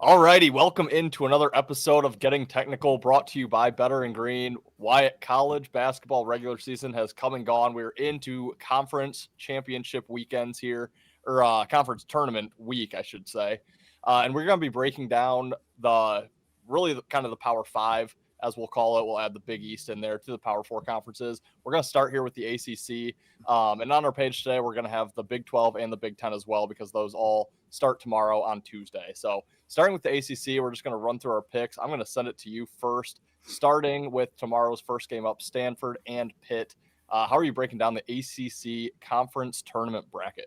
Alrighty, welcome into another episode of Getting Technical, brought to you by Better and Green. Wyatt, college basketball regular season has come and gone. We're into conference championship weekends here, or conference tournament week, I should say. And we're going to be breaking down kind of the Power Five, as we'll call it. We'll add the Big East in there to the Power Four conferences. We're going to start here with the ACC. And on our page today, we're going to have the Big 12 and the Big 10 as well, because those all start tomorrow on Tuesday. So starting with the ACC, we're just going to run through our picks. I'm going to send it to you first, starting with tomorrow's first game up, Stanford and Pitt. How are you breaking down the ACC Conference Tournament Bracket?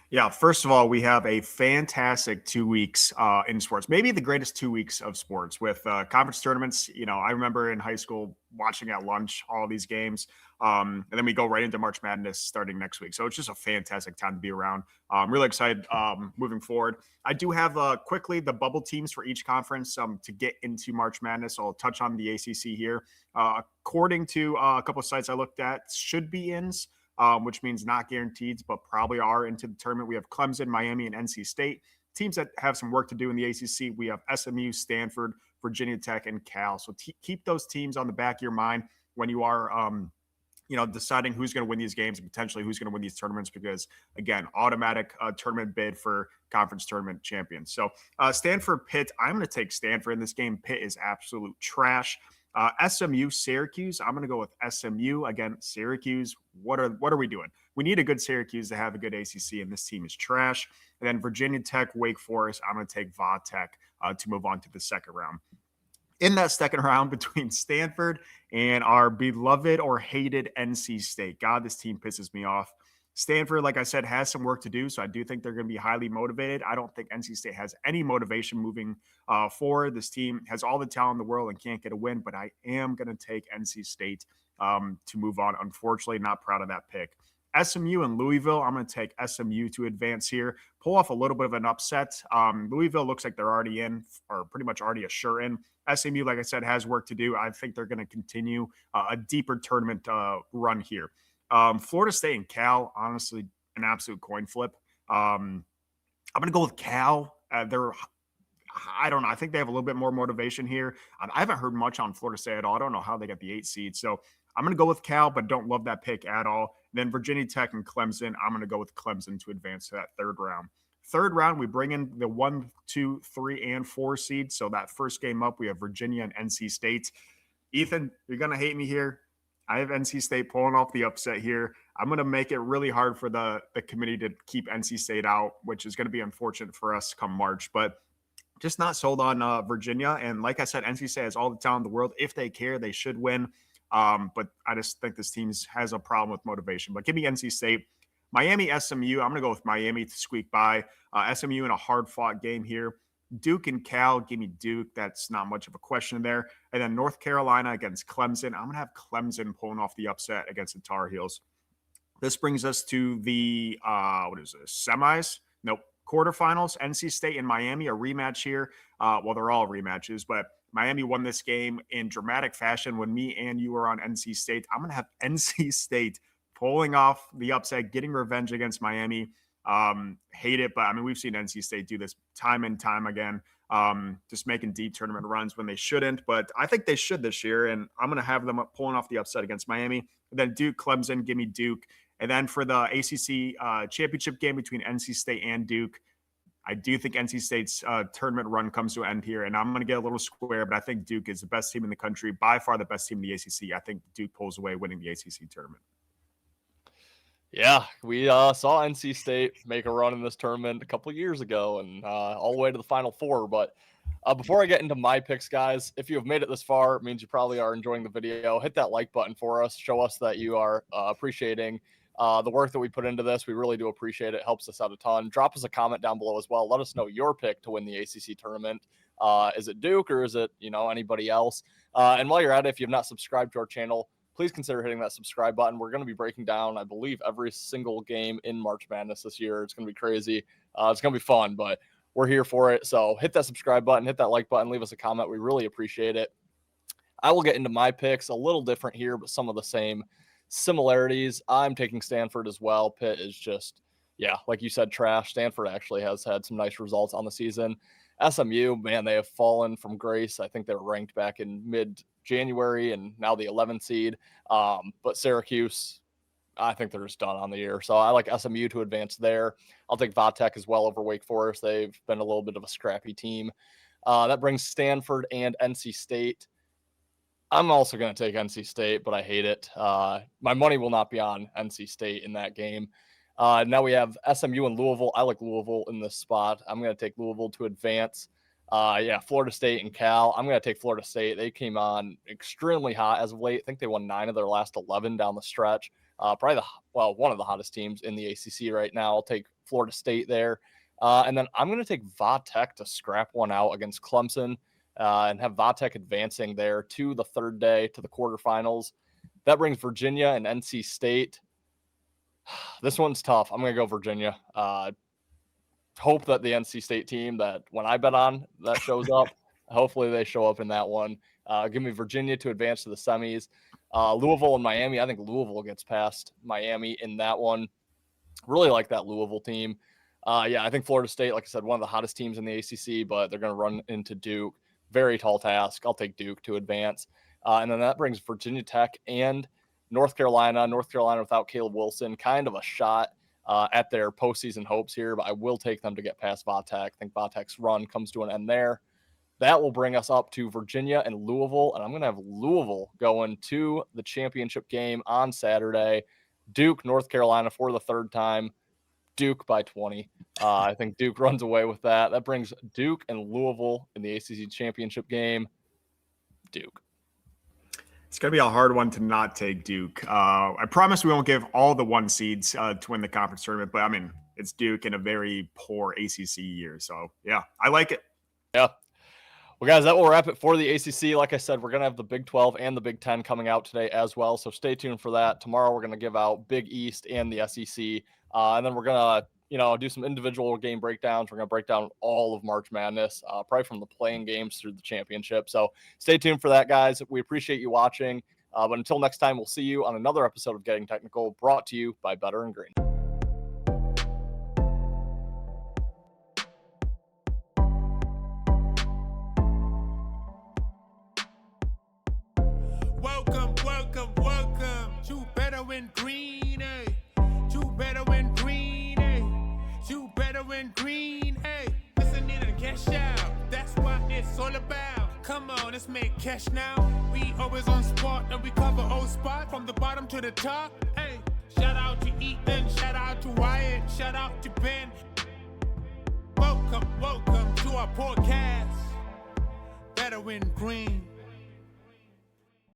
Yeah, first of all, we have a fantastic 2 weeks in sports, maybe the greatest 2 weeks of sports with conference tournaments. I remember in high school watching at lunch all these games. And then we go right into March Madness starting next week. So it's just a fantastic time to be around. I'm really excited moving forward. I do have quickly the bubble teams for each conference to get into March Madness. I'll touch on the ACC here. According to a couple of sites I looked at, should be ins. Which means not guaranteed, but probably are into the tournament. We have Clemson, Miami, and NC State. Teams that have some work to do in the ACC, we have SMU, Stanford, Virginia Tech, and Cal. So keep those teams on the back of your mind when you are deciding who's going to win these games and potentially who's going to win these tournaments, because, again, automatic tournament bid for conference tournament champions. So Stanford, Pitt, I'm going to take Stanford in this game. Pitt is absolute trash. SMU, Syracuse. I'm going to go with SMU. Again, Syracuse, what are we doing? We need a good Syracuse to have a good ACC, and this team is trash. And then Virginia Tech, Wake Forest. I'm going to take Va Tech to move on to the second round. In that second round between Stanford and our beloved or hated NC State. God, this team pisses me off. Stanford, like I said, has some work to do, so I do think they're going to be highly motivated. I don't think NC State has any motivation moving forward. This team has all the talent in the world and can't get a win, but I am going to take NC State to move on. Unfortunately, not proud of that pick. SMU and Louisville, I'm going to take SMU to advance here, pull off a little bit of an upset. Louisville looks like they're already in, or pretty much already a sure in. SMU, like I said, has work to do. I think they're going to continue a deeper tournament run here. Florida State and Cal, honestly, an absolute coin flip. I'm going to go with Cal. I don't know. I think they have a little bit more motivation here. I haven't heard much on Florida State at all. I don't know how they got the 8 seed. So I'm going to go with Cal, but don't love that pick at all. Then Virginia Tech and Clemson, I'm going to go with Clemson to advance to that third round. Third round, we bring in the 1, 2, 3, and 4 seeds. So that first game up, we have Virginia and NC State. Ethan, you're going to hate me here. I have NC State pulling off the upset here. I'm going to make it really hard for the committee to keep NC State out, which is going to be unfortunate for us come March. But just not sold on Virginia. And like I said, NC State has all the talent in the world. If they care, they should win. But I just think this team has a problem with motivation. But give me NC State. Miami, SMU. I'm going to go with Miami to squeak by. SMU in a hard-fought game here. Duke and Cal, give me Duke. That's not much of a question there. And then North Carolina against Clemson. I'm going to have Clemson pulling off the upset against the Tar Heels. This brings us to the, semis? Nope, quarterfinals. NC State and Miami, a rematch here. Well, they're all rematches, but Miami won this game in dramatic fashion when me and you were on NC State. I'm going to have NC State pulling off the upset, getting revenge against Miami. Hate it, but I mean, we've seen NC State do this time and time again, just making deep tournament runs when they shouldn't, but I think they should this year, and I'm going to have them pulling off the upset against Miami. And then Duke, Clemson, give me Duke. And then for the ACC championship game between NC State and Duke, I do think NC State's tournament run comes to an end here, and I'm going to get a little square, but I think Duke is the best team in the country, by far the best team in the ACC. I think Duke pulls away winning the ACC tournament. Yeah, we saw NC State make a run in this tournament a couple of years ago and all the way to the Final Four. But before I get into my picks, guys, if you have made it this far, it means you probably are enjoying the video. Hit that like button for us. Show us that you are appreciating the work that we put into this. We really do appreciate it. It helps us out a ton. Drop us a comment down below as well. Let us know your pick to win the ACC tournament. Is it Duke or is it, anybody else? And while you're at it, if you have not subscribed to our channel, please consider hitting that subscribe button. We're going to be breaking down, I believe, every single game in March Madness this year. It's going to be crazy. It's going to be fun, but we're here for it. So hit that subscribe button, hit that like button, leave us a comment. We really appreciate it. I will get into my picks, a little different here, but some of the same similarities. I'm taking Stanford as well. Pitt is just, like you said, trash. Stanford actually has had some nice results on the season. SMU, man, they have fallen from grace. I think they were ranked back in mid-January and now the 11th seed. But Syracuse, I think they're just done on the year. So I like SMU to advance there. I'll take Vatech as well over Wake Forest. They've been a little bit of a scrappy team. That brings Stanford and NC State. I'm also going to take NC State, but I hate it. My money will not be on NC State in that game. Now we have SMU and Louisville. I like Louisville in this spot. I'm going to take Louisville to advance. Florida State and Cal. I'm going to take Florida State. They came on extremely hot as of late. I think they won 9 of their last 11 down the stretch. Probably one of the hottest teams in the ACC right now. I'll take Florida State there. And then I'm going to take Vatech to scrap one out against Clemson and have Vatech advancing there to the third day to the quarterfinals. That brings Virginia and NC State. This one's tough. I'm going to go Virginia. Hope that the NC State team that when I bet on that shows up, hopefully they show up in that one. Give me Virginia to advance to the semis. Louisville and Miami. I think Louisville gets past Miami in that one. Really like that Louisville team. I think Florida State, like I said, one of the hottest teams in the ACC, but they're going to run into Duke. Very tall task. I'll take Duke to advance. And then that brings Virginia Tech and North Carolina. North Carolina without Caleb Wilson, kind of a shot at their postseason hopes here, but I will take them to get past Vatech. I think Vatech's run comes to an end there. That will bring us up to Virginia and Louisville, and I'm going to have Louisville going to the championship game on Saturday. Duke, North Carolina for the third time. Duke by 20. I think Duke runs away with that. That brings Duke and Louisville in the ACC championship game. Duke. It's going to be a hard one to not take Duke. I promise we won't give all the 1 seeds to win the conference tournament, but I mean, it's Duke in a very poor ACC year. So, yeah, I like it. Yeah. Well, guys, that will wrap it for the ACC. Like I said, we're going to have the Big 12 and the Big 10 coming out today as well. So stay tuned for that. Tomorrow, we're going to give out Big East and the SEC. And then we're going to, do some individual game breakdowns. We're going to break down all of March Madness, probably from the playing games through the championship. So stay tuned for that, guys. We appreciate you watching. But until next time, we'll see you on another episode of Getting Technical, brought to you by Better and Green. Welcome to Better and Green, to Better and Green, to Better and Green, listening and cash out, that's what it's all about. Come on, let's make cash now. We always on spot and we cover old spot from the bottom to the top. Shout out to Ethan, shout out to Wyatt, shout out to Ben. Welcome to our podcast, Better and Green.